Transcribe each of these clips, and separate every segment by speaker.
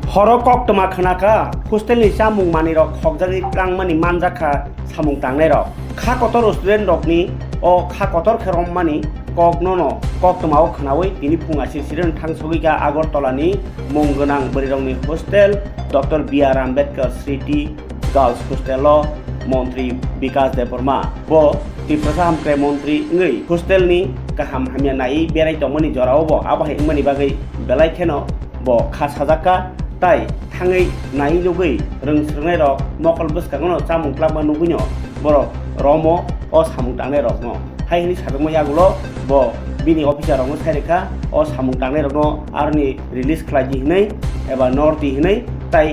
Speaker 1: horo kok toma khanaka hostel ni samung mani rok hokjani tlang mani manjaka samung tangnai rok kha kotor student rok ni o kha kotor kherom mani kok nono kok tomao khanawi tini phunga sisiren thangsogiga Agartala ni munggonang borirong ni hostel Dr. B.R. Ambedkar City Girls Hostel lo Montri Bikas Deborma bo Tiprasa Hamkre Montri ngai hostel ni kaham hamya nai berai tongmani jorao bo abahe ingmani bagai belai kheno bo kha sajaka tai thangai nai lugui rengsrnai rok nokol bwskango chamung klaba nugunyo borok romo o samung tangnai rok no hai ni sabengma yagulo bo bini officer rok no saireka o samung tangnai rok no arni release khlaiji hinai eba norti hinai tai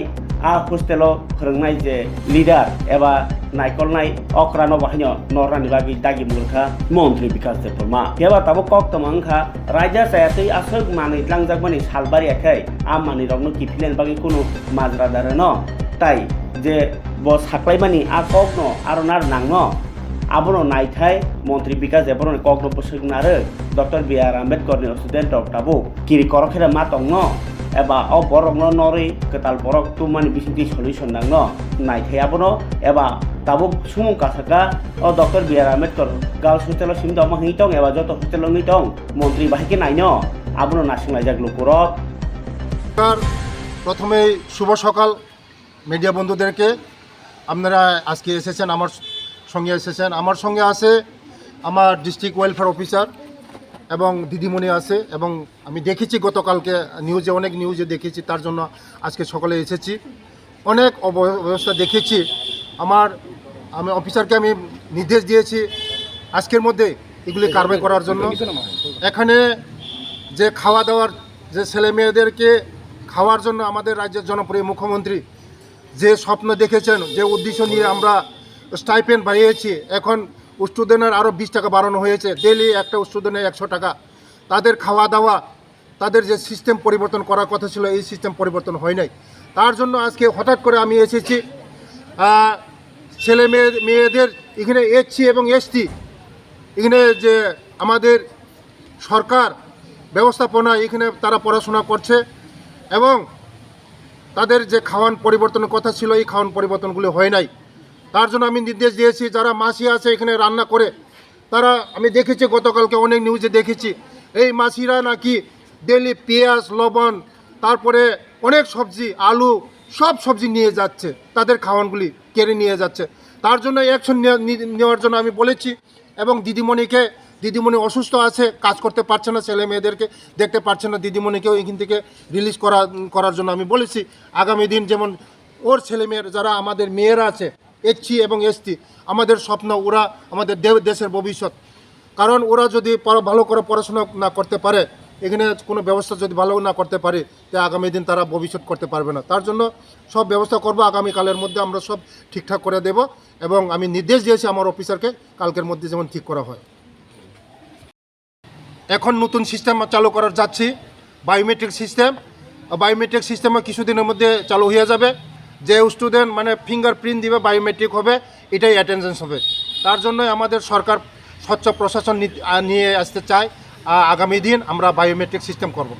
Speaker 1: a hostelo phrangnai je leader eba naikolnai okrano bahinyo norani bagi dagi murkha Montri Bikas Deborma keba tabo kok tomangkha raja sayatui asok mani langjak salbari akai amani rokno kipilen bagi kuno majra darano tai je bo saklai mani a kokno aronar nangno abono naithai Montri Bikas Deborma kokno posuknare Dr. B.R. Ambedkar ni student rok tabo kiri korokhera matongno eba o borok no nori ketal borok tumani bisinti solution nangno naithai abono eba tabo sumung kasaka o Dr. B.R. Ambedkar Girls Hostel simdo ma hitong eba joto hostel ngitong Montri bahike naino abono nasinglajak lukurok
Speaker 2: প্রথমে শুভ সকাল media বন্ধুদেরকে আপনারা আজকে এসেছেন আমার সঙ্গে আছে আমার ডিস্ট্রিক্ট ওয়েলফেয়ার অফিসার এবং দিদিমণি আছে এবং আমি দেখেছি গতকালকে অনেক নিউজে দেখেছি তার জন্য আজকে সকালে এসেছি অনেক অবস্থা দেখেছি আমি অফিসারকে আমি নির্দেশ দিয়েছি আজকের মধ্যে এগুলি কারবাই করার জন্য এখানে যে খাওয়া দাওয়ার যে ছেলে মেয়েদেরকে খাওয়ার জন্য আমাদের রাজ্যের জনপ্রিয় মুখ্যমন্ত্রী যে স্বপ্ন দেখেছেন যে উদ্দেশ্য নিয়ে আমরা স্টাইপেন্ড বাড়িয়েছি এখন স্টুডেন্টের আরও 20 টাকা বাড়ানো হয়েছে ডেইলি একটা স্টুডেন্টের 100 টাকা তাদের খাওয়া দাওয়া তাদের যে সিস্টেম পরিবর্তন করার কথা ছিল এই সিস্টেম পরিবর্তন হয় নাই তার জন্য আজকে হঠাৎ করে আমি এসেছি ছেলে মেয়েদের এখানে এসসি এবং এসটি এখানে যে আমাদের সরকার ব্যবস্থাপনা এখানে তারা পড়াশোনা করছে এবং তাদের যে খাওয়ান পরিবর্তনের কথা ছিল এই খাওয়ান পরিবর্তনগুলো হয় নাই তার জন্য আমি নির্দেশ দিয়েছি যারা মাসি আছে এখানে রান্না করে তারা আমি দেখেছি গতকালকে অনেক নিউজে দেখেছি এই মাসিরা নাকি ডেলি পেঁয়াজ লবণ তারপরে অনেক সবজি আলু সব সবজি নিয়ে যাচ্ছে তাদের খাওয়ানগুলি কেড়ে নিয়ে যাচ্ছে তার জন্য অ্যাকশন নেওয়ার জন্য আমি বলেছি এবং দিদিমণি অসুস্থ আছে কাজ করতে পারছে না ছেলে মেয়েদেরকে দেখতে পারছে না দিদিমণিকেও এখান থেকে রিলিজ করার জন্য আমি বলেছি আগামী দিন যেমন ওর ছেলে মেয়ের যারা আমাদের মেয়েরা আছে এসসি এবং এসটি আমাদের স্বপ্ন ওরা আমাদের দেশের ভবিষ্যৎ কারণ ওরা যদি ভালো করে পড়াশোনা না করতে পারে এখানে কোনো ব্যবস্থা যদি ভালো না করতে পারে তো আগামী দিন তারা ভবিষ্যৎ করতে পারবে না তার জন্য সব ব্যবস্থা করব আগামীকালের মধ্যে আমরা সব ঠিকঠাক করে দেব এবং আমি নির্দেশ দিয়েছি আমার অফিসারকে কালকের মধ্যে যেমন ঠিক করা হয় এখন নতুন সিস্টেম চালু করার যাচ্ছি বায়োমেট্রিক সিস্টেমে কিছুদিনের মধ্যে চালু হয়ে যাবে যে স্টুডেন্ট মানে ফিঙ্গারপ্রিন্ট দিবে বায়োমেট্রিক হবে এটাই অ্যাটেন্ডেন্স হবে তার জন্য আমাদের সরকার স্বচ্ছ প্রশাসন নিয়ে আসতে চায় আগামী দিন আমরা বায়োমেট্রিক সিস্টেম করব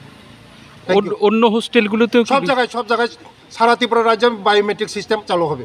Speaker 3: অন্য হোস্টেলগুলোতেও
Speaker 2: সব জায়গায় সারা ত্রিপুরা রাজ্যে বায়োমেট্রিক সিস্টেম চালু হবে